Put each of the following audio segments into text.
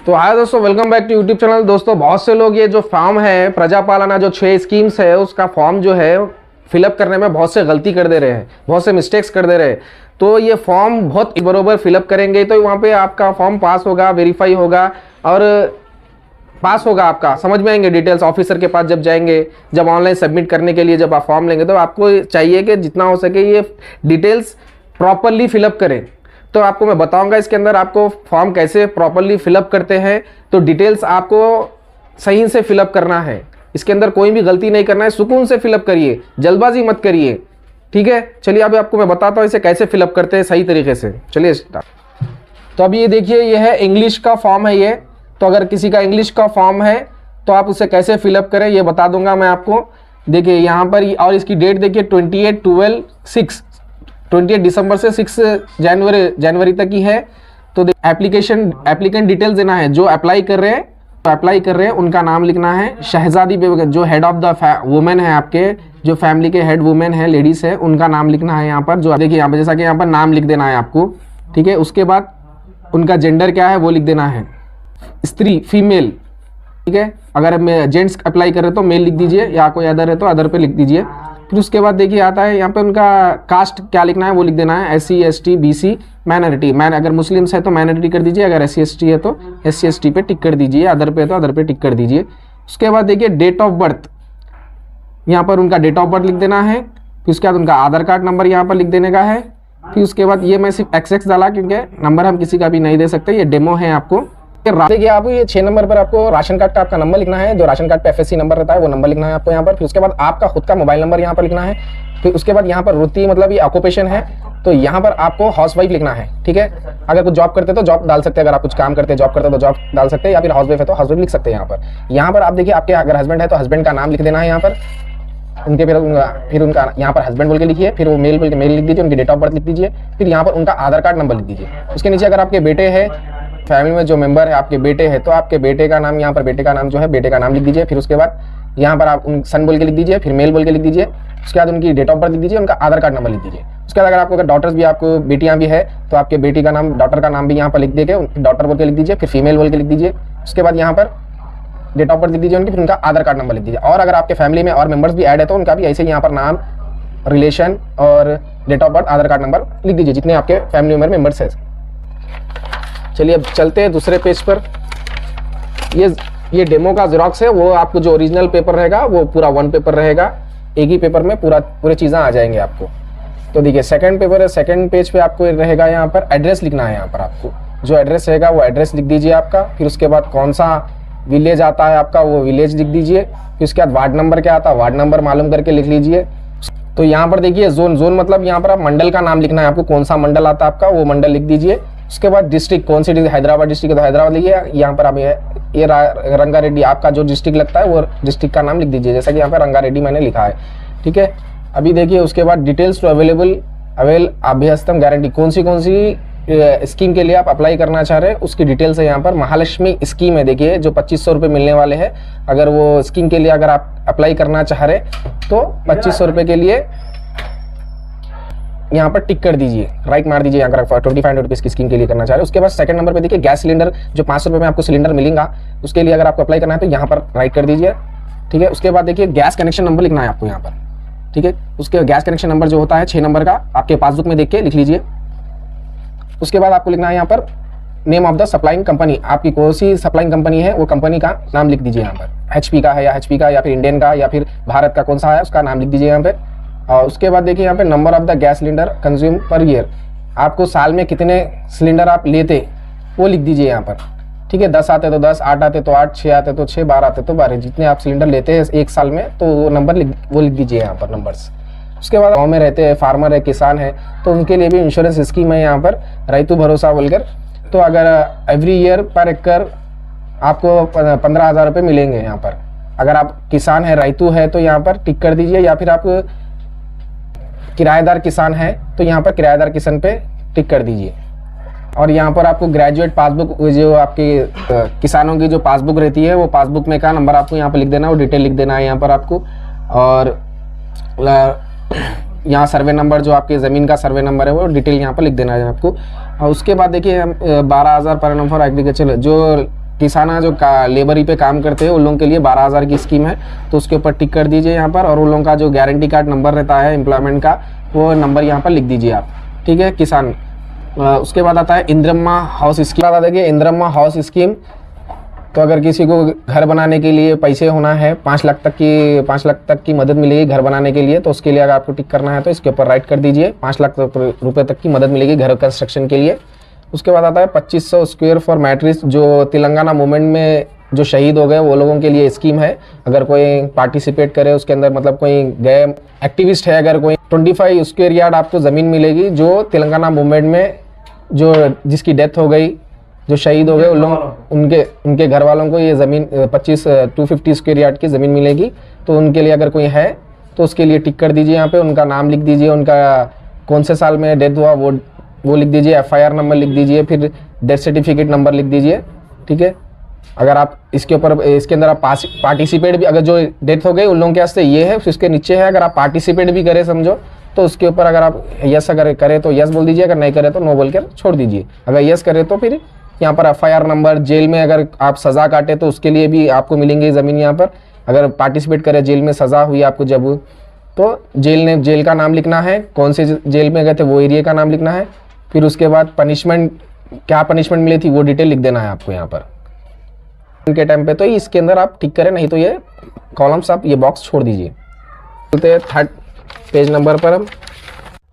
तो हाय दोस्तों, welcome back to YouTube channel. दोस्तों बहुत से लोग ये जो फॉर्म है प्रजापालना जो 6 स्कीम्स है उसका फॉर्म जो है फिलअप करने में बहुत से गलती कर दे रहे हैं, बहुत से मिस्टेक्स कर दे रहे हैं। तो ये फॉर्म बहुत बरोबर फिलअप करेंगे तो वहाँ पे आपका फॉर्म पास होगा, वेरीफाई होगा और पास होगा। आपका समझ में आएंगे डिटेल्स। ऑफिसर के पास जब जाएंगे, जब ऑनलाइन सबमिट करने के लिए जब आप फॉर्म लेंगे तो आपको चाहिए कि जितना हो सके ये डिटेल्स प्रॉपरली फिलअप करें। तो आपको मैं बताऊंगा इसके अंदर आपको फॉर्म कैसे प्रॉपरली फिलअप करते हैं। तो डिटेल्स आपको सही से फिलअप करना है, इसके अंदर कोई भी गलती नहीं करना है। सुकून से फिलअप करिए, जल्दबाजी मत करिए, ठीक है। चलिए अभी आपको मैं बताता हूँ इसे कैसे फिलअप करते हैं सही तरीके से। चलिए स्टार्ट। तो अभी ये देखिए, ये है इंग्लिश का फॉर्म है ये। तो अगर किसी का इंग्लिश का फॉर्म है तो आप उसे कैसे फिलअप करें ये बता दूंगा मैं आपको। देखिए यहाँ पर, और इसकी डेट देखिए 28 दिसंबर से 6 जनवरी तक ही है। तो एप्लीकेंट डिटेल्स देना है। जो अप्लाई कर रहे हैं उनका नाम लिखना है। शहजादी बेगम जो हेड ऑफ द वुमेन है, आपके जो फैमिली के हेड वुमेन है, लेडीज है, उनका नाम लिखना है यहाँ पर। जो देखिए यहाँ पर जैसा कि यहाँ पर नाम लिख देना है आपको, ठीक है। उसके बाद उनका जेंडर क्या है वो लिख देना है, स्त्री फीमेल, ठीक है। अगर जेंट्स अप्लाई कर रहे तो मेल लिख दीजिए, या कोई अदर है तो अदर पे लिख दीजिए। फिर उसके बाद देखिए आता है यहाँ पे उनका कास्ट क्या लिखना है वो लिख देना है। SC ST BC माइनॉरिटी, अगर मुस्लिम्स है तो माइनॉरिटी कर दीजिए, अगर SC ST है तो SC ST पे टिक कर दीजिए, अदर पे है तो अदर पे टिक कर दीजिए। उसके बाद देखिए डेट ऑफ बर्थ, यहाँ पर उनका डेट ऑफ बर्थ लिख देना है। फिर उसके बाद उनका आधार कार्ड नंबर यहाँ पर लिख देने का है। फिर उसके बाद ये मैं सिर्फ XX डाला क्योंकि नंबर हम किसी का भी नहीं दे सकते, ये डेमो है आपको। देखिए आप ये 6 नंबर पर आपको राशन कार्ड का आपका नंबर लिखना है। जो राशन कार्ड पे FSC नंबर रहता है वो नंबर लिखना है आपको यहाँ पर। फिर उसके बाद आपका खुद का मोबाइल नंबर यहाँ पर लिखना है। फिर उसके बाद यहाँ पर वृत्ति मतलब ये ऑक्यूपेशन है, तो यहाँ पर आपको हाउसवाइफ लिखना है, ठीक है। अगर कुछ जॉब करते तो जॉब डाल सकते हैं, अगर आप कुछ काम करते जॉब करते तो जॉब डाल सकते हैं, या फिर हाउसवाइफ है तो हाउसवाइफ लिख सकते हैं यहाँ पर। यहाँ पर आप देखिए आपके अगर हस्बैंड है तो हस्बैंड का नाम लिख देना है यहाँ पर उनके। फिर उनका यहाँ पर हस्बैंड बोल के लिखिए, फिर वो मेल बोल के मेल लिख दीजिए, उनकी डेट ऑफ बर्थ लिख दीजिए। फिर यहाँ पर उनका आधार कार्ड नंबर लिख दीजिए। उसके नीचे अगर आपके बेटे हैं, फैमिली में जो मेंबर है आपके बेटे हैं, तो आपके बेटे का नाम यहाँ पर बेटे का नाम जो है बेटे का नाम लिख दीजिए। फिर उसके बाद यहाँ पर आप उन सन बोल के लिख दीजिए, फिर मेल बोल के लिख दीजिए। उसके बाद उनकी डेट ऑफ बर्थ लिख दीजिए, उनका आधार कार्ड नंबर लिख दीजिए। उसके बाद अगर डॉटर्स भी आपको बेटियां भी है तो आपके बेटी का नाम डॉटर का नाम भी यहाँ पर लिख देके डॉटर बोल के लिख दीजिए, फिर फीमेल बोल के लिख दीजिए। उसके बाद यहाँ पर डेट ऑफ बर्थ लिख दीजिए उनकी, फिर उनका आधार कार्ड नंबर लिख दीजिए। और अगर आपके फैमिली में और मेंबर्स भी ऐड है तो उनका भी ऐसे ही यहाँ पर नाम, रिलेशन और date of birth, Aadhaar card number लिख दीजिए जितने आपके फैमिली मेंबर्स है। चलिए अब चलते हैं दूसरे पेज पर। ये डेमो का जेरॉक्स है, वो आपको जो ओरिजिनल पेपर रहेगा वो पूरा 1 पेपर रहेगा। एक ही पेपर में पूरे चीज़ें आ जाएंगे आपको। तो देखिए सेकंड पेपर है, सेकंड पेज पे आपको रहेगा यहाँ पर एड्रेस लिखना है। यहाँ पर आपको जो एड्रेस रहेगा वो एड्रेस लिख दीजिए आपका। फिर उसके बाद कौन सा विलेज आता है आपका वो विलेज लिख दीजिए। फिर उसके बाद वार्ड नंबर क्या आता है वार्ड नंबर मालूम करके लिख लीजिए। तो यहाँ पर देखिए जोन मतलब यहाँ पर आप मंडल का नाम लिखना है आपको, कौन सा मंडल आता है आपका वो मंडल लिख दीजिए। उसके बाद डिस्ट्रिक्ट कौन सी, हैदराबाद डिस्ट्रिक्ट है तो हैदराबाद लिखिए। यहाँ पर आप ये रंगारेड्डी आपका जो डिस्ट्रिक्ट लगता है वो डिस्ट्रिक्ट का नाम लिख दीजिए, जैसा कि यहाँ पर रंगारेड्डी मैंने लिखा है, ठीक है। अभी देखिए उसके बाद डिटेल्स टू अवेल अभ्यस्तम गारंटी, कौन सी स्कीम के लिए आप अप्लाई करना चाह रहे हैं उसकी डिटेल्स है यहाँ पर। महालक्ष्मी स्कीम है, देखिए जो 2500 रुपये मिलने वाले हैं। अगर वो स्कीम के लिए अगर आप अप्लाई करना चाह रहे तो 2500 रुपये के लिए यहाँ पर टिक कर दीजिए, राइट मार दीजिए। अगर 2500 रुपीज़ की स्कीम के लिए करना चाह रहे हैं। उसके बाद सेकंड नंबर पे देखिए गैस सिलेंडर जो 500 रुपये में आपको सिलेंडर मिलेगा, उसके लिए अगर आपको अप्लाई करना है तो यहाँ पर राइट कर दीजिए, ठीक है। उसके बाद देखिए गैस कनेक्शन नंबर लिखना है आपको यहाँ पर, ठीक है। उसके गैस कनेक्शन नंबर जो होता है 6 नंबर का आपके पासबुक में देख के लिख लीजिए। उसके बाद आपको लिखना है यहाँ पर name of the supplying company, आपकी कौन सी सप्लाइंग कंपनी है वो कंपनी का नाम लिख दीजिए यहाँ पर। HP का है या HP का, या फिर इंडियन का, या फिर भारत का कौन सा है उसका नाम लिख दीजिए यहाँ पे। और उसके बाद देखिए यहाँ पे number of the gas cylinder consume per year, आपको साल में कितने सिलेंडर आप लेते वो लिख दीजिए यहाँ पर, ठीक है। 10 आते तो 10, 8 आते तो 8, 6 आते तो 6, 12 आते तो 12, जितने आप सिलेंडर लेते हैं एक साल में तो वो नंबर वो लिख दीजिए यहाँ पर नंबर्स। उसके बाद गाँव में रहते हैं, फार्मर है, किसान है, तो उनके लिए भी इंश्योरेंस स्कीम है यहाँ पर रैतु भरोसा बोलकर। तो अगर एवरी ईयर पर एकड़ आपको 15,000 रुपये मिलेंगे यहाँ पर। अगर आप किसान है, रैतु है तो यहाँ पर टिक कर दीजिए, या फिर आप किराएदार किसान है तो यहाँ पर किराएदार किसान पे टिक कर दीजिए। और यहाँ पर आपको ग्रेजुएट पासबुक, जो आपके किसानों की जो पासबुक रहती है वो पासबुक में का नंबर आपको यहाँ पर लिख देना है, वो डिटेल लिख देना है यहाँ पर आपको। और यहाँ सर्वे नंबर जो आपके ज़मीन का सर्वे नंबर है वो डिटेल यहाँ पर लिख देना है आपको। और उसके बाद देखिए 12,000 पर एनम फॉर एग्रीकल्चर जो किसाना जो लेबरी पे काम करते हैं उन लोगों के लिए 12,000 की स्कीम है, तो उसके ऊपर टिक कर दीजिए यहाँ पर। और उन लोगों का जो गारंटी कार्ड नंबर रहता है एम्प्लॉयमेंट का, वो नंबर यहाँ पर लिख दीजिए आप, ठीक है किसान। उसके बाद आता है इंदिरम्मा हाउस स्कीम। बता देंगे इंदिरम्मा हाउस स्कीम, तो अगर किसी को घर बनाने के लिए पैसे होना है 5 लाख तक की मदद मिलेगी घर बनाने के लिए, तो उसके लिए अगर आपको टिक करना है तो इसके ऊपर राइट कर दीजिए 5 लाख रुपए तक की मदद मिलेगी घर कंस्ट्रक्शन के लिए। उसके बाद आता है 2500 स्क्वायर फॉर मैट्रिक्स, जो तेलंगाना मूवमेंट में जो शहीद हो गए वो लोगों के लिए स्कीम है। अगर कोई पार्टिसिपेट करे उसके अंदर, मतलब कोई गए एक्टिविस्ट है, अगर कोई 25 स्क्वायर यार्ड आपको ज़मीन मिलेगी जो तेलंगाना मूवमेंट में जो जिसकी डेथ हो गई, जो शहीद हो गए उन लोग, उनके घर वालों को ये ज़मीन 250 स्क्वायर यार्ड की ज़मीन मिलेगी। तो उनके लिए अगर कोई है तो उसके लिए टिक कर दीजिए यहाँ पे, उनका नाम लिख दीजिए, उनका कौन से साल में डेथ हुआ वो लिख दीजिए, FIR नंबर लिख दीजिए, फिर डेथ सर्टिफिकेट नंबर लिख दीजिए, ठीक है। अगर आप इसके अंदर आप पार्टिसिपेट भी, अगर जो डेथ हो गई उन लोगों के वास्ते ये है, फिर उसके नीचे है अगर आप पार्टिसिपेट भी करें समझो, तो उसके ऊपर अगर आप यस अगर करें तो यस बोल दीजिए, अगर नहीं करे तो नो बोल कर छोड़ दीजिए। अगर यस करें तो फिर यहाँ पर FIR नंबर, जेल में अगर आप सज़ा काटे तो उसके लिए भी आपको मिलेंगे ज़मीन यहाँ पर। अगर पार्टिसिपेट करें, जेल में सज़ा हुई आपको जब, तो जेल का नाम लिखना है, कौन से जेल में गए थे वो एरिया का नाम लिखना है। फिर उसके बाद पनिशमेंट, क्या पनिशमेंट मिली थी वो डिटेल लिख देना है आपको यहाँ पर के टाइम पे। तो इसके अंदर आप टिक करें, नहीं तो ये कॉलम्स आप ये बॉक्स छोड़ दीजिए। चलते हैं 3rd पेज नंबर पर हम।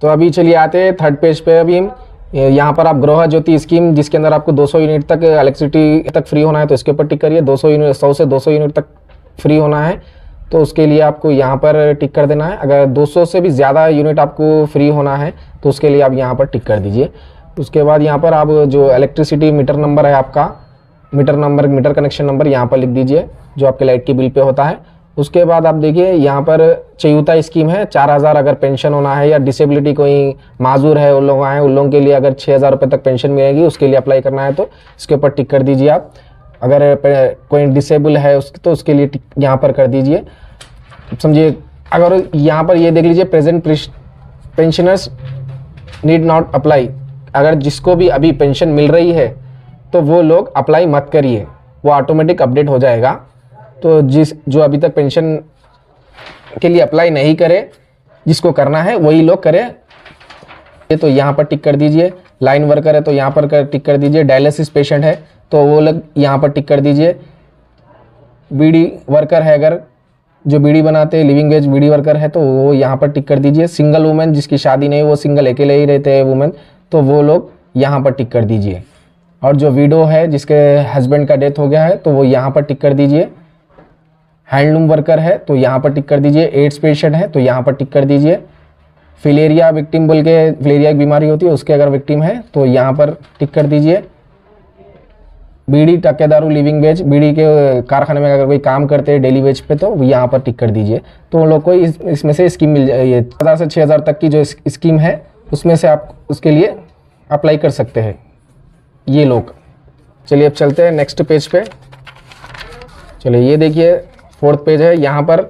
तो अभी चलिए आते हैं 3rd पेज पे। अभी हम यहाँ पर आप गृह ज्योति स्कीम, जिसके अंदर आपको 200 यूनिट तक इलेक्ट्रिसिटी तक फ्री होना है, तो इसके ऊपर टिक करिए। 100 से 200 यूनिट तक फ्री होना है, तो उसके लिए आपको यहाँ पर टिक कर देना है। अगर 200 से भी ज़्यादा यूनिट आपको फ्री होना है तो उसके लिए आप यहाँ पर टिक कर दीजिए। उसके बाद यहाँ पर आप जो इलेक्ट्रिसिटी मीटर नंबर है आपका, मीटर कनेक्शन नंबर यहाँ पर लिख दीजिए, जो आपके लाइट के बिल पे होता है। उसके बाद आप देखिए यहाँ पर चयूता स्कीम है, 4,000 अगर पेंशन होना है, या डिसेबिलिटी कोई माजूर है उन लोगों के लिए अगर 6,000 रुपये तक पेंशन मिलेगी, उसके लिए अप्लाई करना है तो इसके ऊपर टिक कर दीजिए आप। अगर कोई डिसेबल है तो उसके लिए टिक यहाँ पर कर दीजिए, समझिए। अगर यहाँ पर ये देख लीजिए, present pensioners need not apply, अगर जिसको भी अभी पेंशन मिल रही है तो वो लोग अप्लाई मत करिए, वो ऑटोमेटिक अपडेट हो जाएगा। तो जो अभी तक पेंशन के लिए अप्लाई नहीं करे, जिसको करना है वही लोग करें। तो यहाँ पर टिक कर दीजिए। लाइन वर्कर है तो यहाँ पर टिक कर दीजिए। डायलिसिस पेशेंट है तो वो लोग यहाँ पर टिक कर दीजिए। बीड़ी वर्कर है, अगर जो बीड़ी बनाते हैं, लिविंग वेज बीड़ी वर्कर है तो वो यहाँ पर टिक कर दीजिए। सिंगल वुमेन, जिसकी शादी नहीं, वो सिंगल अकेले ही रहते हैं वुमेन, तो वो लोग यहाँ पर टिक कर दीजिए। और जो विडो है, जिसके हस्बैंड का डेथ हो गया है, तो वो यहाँ पर टिक कर दीजिए। हैंडलूम वर्कर है तो यहाँ पर टिक कर दीजिए। एड्स पेशेंट है तो यहाँ पर टिक कर दीजिए। फिलेरिया विक्टिम बोल के, फिलेरिया की बीमारी होती है उसके अगर विक्टिम है तो यहाँ पर टिक कर दीजिए। बीड़ी टक्केदारू लिविंग वेज, बीड़ी के कारखाने में अगर कोई काम करते हैं डेली वेज पे तो यहाँ पर टिक कर दीजिए। तो उन लोग को इसमें से स्कीम मिल जाए, 4,000 से 6,000 तक की जो स्कीम है उसमें से आप उसके लिए अप्लाई कर सकते हैं ये लोग। चलिए अब चलते हैं नेक्स्ट पेज पे। चलिए ये देखिए 4th पेज है। यहाँ पर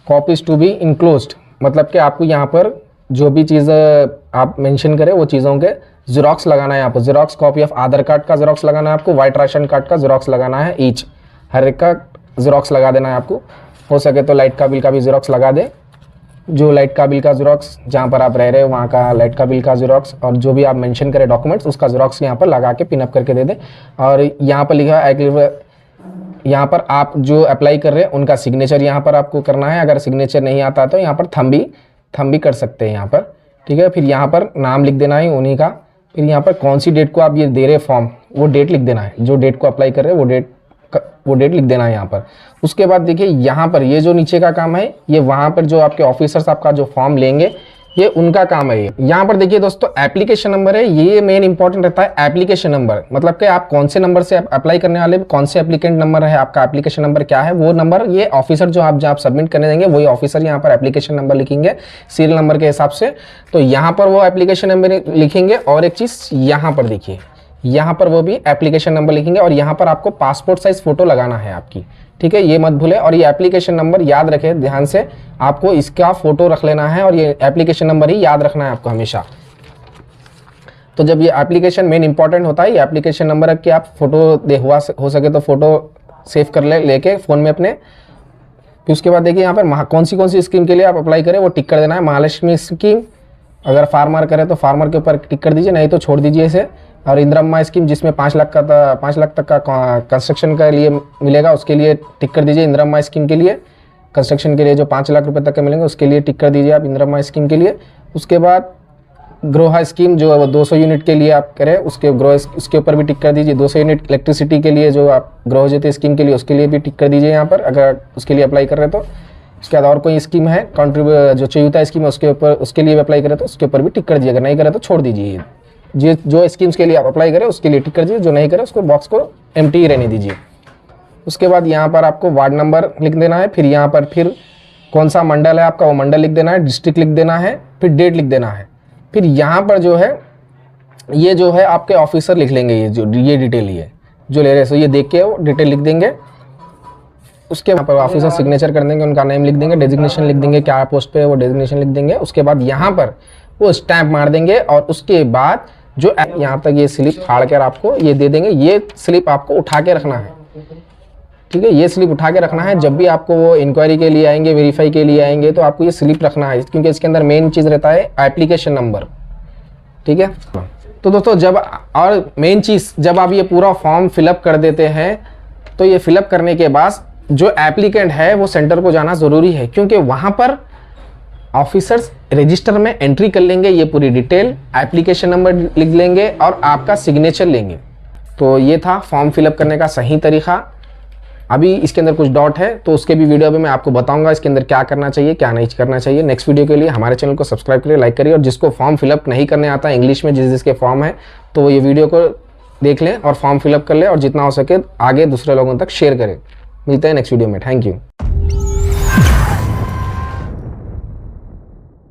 कॉपीज टू बी इनक्लोज्ड, मतलब कि आपको यहाँ पर जो भी चीज़ आप मेंशन करें वो चीज़ों के ज़ेरॉक्स लगाना है। यहाँ पर xerox copy of Aadhaar card का ज़ेरॉक्स लगाना है आपको, वाइट राशन कार्ड का ज़ेरॉक्स लगाना है, ईच हर एक का ज़ेरॉक्स लगा देना है आपको। हो सके तो लाइट का बिल का भी ज़ेरॉक्स लगा दे, जो लाइट का बिल का ज़ेरॉक्स, जहाँ पर आप रह रहे हो वहाँ का लाइट का बिल का ज़ेरॉक्स, और जो भी आप मेंशन करें डॉक्यूमेंट्स उसका ज़ेरॉक्स यहाँ पर लगा के पिनअप करके दे दें। और यहाँ पर लिखा है, यहाँ पर आप जो अप्लाई कर रहे हैं उनका सिग्नेचर यहाँ पर आपको करना है। अगर सिग्नेचर नहीं आता तो यहाँ पर थंब भी कर सकते हैं यहाँ पर, ठीक है। फिर यहाँ पर नाम लिख देना है उन्हीं का। फिर यहाँ पर कौन सी डेट को आप ये दे रहे फॉर्म, वो डेट लिख देना है, जो डेट को अप्लाई कर रहे हैं वो डेट लिख देना है यहाँ पर। उसके बाद देखिए यहाँ पर ये जो नीचे का काम है, ये वहाँ पर जो आपके ऑफिसर्स आपका जो फॉर्म लेंगे ये उनका काम है। यहाँ पर देखिए दोस्तों एप्लीकेशन नंबर है, ये मेन इंपॉर्टेंट रहता है। एप्लीकेशन नंबर मतलब कि आप कौन से नंबर से अप्लाई करने वाले, कौन से एप्लीकेंट नंबर है आपका, एप्लीकेशन नंबर क्या है, वो नंबर ये ऑफिसर जो आप सबमिट करने देंगे वही ऑफिसर यहाँ पर एप्लीकेशन नंबर लिखेंगे सीरियल नंबर के हिसाब से। तो यहाँ पर वो एप्लीकेशन नंबर लिखेंगे। और एक चीज़ यहाँ पर देखिए, यहाँ पर वो भी एप्लीकेशन नंबर लिखेंगे और यहाँ पर आपको पासपोर्ट साइज फोटो लगाना है आपकी, ठीक है, ये मत भूलें। और ये एप्लीकेशन नंबर याद रखें ध्यान से, आपको इसका फोटो रख लेना है और ये एप्लीकेशन नंबर ही याद रखना है आपको हमेशा। तो जब ये एप्लीकेशन मेन इंपॉर्टेंट होता है, ये एप्लीकेशन नंबर रख के आप फोटो हो सके तो फोटो सेव कर लेके फ़ोन में अपने। फिर उसके बाद देखिए यहाँ पर कौन सी स्कीम के लिए आप अप्लाई करें वो टिक कर देना है। महालक्ष्मी स्कीम अगर फार्मर करें तो फार्मर के ऊपर टिक कर दीजिए, नहीं तो छोड़ दीजिए इसे। और इंदिरा अम्मा स्कीम जिसमें 5 लाख तक का कंस्ट्रक्शन के लिए मिलेगा, उसके लिए टिक कर दीजिए। इंदिरा अम्मा स्कीम के लिए कंस्ट्रक्शन के लिए जो 5 लाख रुपए तक के मिलेंगे उसके लिए टिक कर दीजिए आप इंदिरा अम्मा स्कीम के लिए। उसके बाद गृह स्कीम जो 200 यूनिट के लिए आप करें उसके ऊपर भी टिक कर दीजिए। 200 यूनिट इलेक्ट्रिसिटी के लिए जो आप गृह ज्योति स्कीम के लिए उसके लिए भी टिक कर दीजिए यहाँ पर, अगर उसके लिए अप्लाई कर रहे हैं तो। उसके बाद और कोई स्कीम है जो चयुता स्कीम है उसके लिए भी अप्लाई करें तो उसके ऊपर भी टिक कर दीजिए, अगर नहीं करें तो छोड़ दीजिए। जो स्कीम्स के लिए आप अप्लाई करें उसके लिए टिक कर दीजिए, जो नहीं करें उसको बॉक्स को एम्प्टी ही रहने दीजिए। उसके बाद यहाँ पर आपको वार्ड नंबर लिख देना है, फिर यहाँ पर फिर कौन सा मंडल है आपका वो मंडल लिख देना है, डिस्ट्रिक्ट लिख देना है, फिर डेट लिख देना है। फिर यहाँ पर जो है ये जो है आपके ऑफिसर लिख लेंगे, ये डिटेल ये जो ले रहे हैं, सो ये देख के वो डिटेल लिख देंगे। उसके यहाँ पर ऑफिसर सिग्नेचर कर देंगे, उनका नेम लिख देंगे, डेजिग्नेशन लिख देंगे, क्या पोस्ट पे है वो डेजिग्नेशन लिख देंगे। उसके बाद यहाँ पर वो स्टैंप मार देंगे और उसके बाद जो यहाँ तक ये स्लिप फाड़ कर आपको ये दे देंगे। ये स्लिप आपको उठा के रखना है, ठीक है, ये स्लिप उठा के रखना है। जब भी आपको वो इंक्वायरी के लिए आएंगे, वेरीफाई के लिए आएंगे तो आपको ये स्लिप रखना है, क्योंकि इसके अंदर मेन चीज़ रहता है एप्लीकेशन नंबर, ठीक है। तो दोस्तों और मेन चीज़ जब आप ये पूरा फॉर्म फिलअप कर देते हैं तो ये फिलअप करने के बाद जो एप्लीकेंट है वो सेंटर को जाना ज़रूरी है, क्योंकि वहाँ पर ऑफिसर्स रजिस्टर में एंट्री कर लेंगे, ये पूरी डिटेल एप्लीकेशन नंबर लिख लेंगे और आपका सिग्नेचर लेंगे। तो ये था फॉर्म फिलअप करने का सही तरीका। अभी इसके अंदर कुछ डॉट है तो उसके भी वीडियो में मैं आपको बताऊंगा इसके अंदर क्या करना चाहिए क्या नहीं करना चाहिए। नेक्स्ट वीडियो के लिए हमारे चैनल को सब्सक्राइब करिए, लाइक करिए, और जिसको फॉर्म फिलअप नहीं करने आता है इंग्लिश में जिसके फॉर्म है तो वो ये वीडियो को देख लें और फॉर्म फिलअप कर लें और जितना हो सके आगे दूसरे लोगों तक शेयर करें। मिलते हैं नेक्स्ट वीडियो में। Thank you.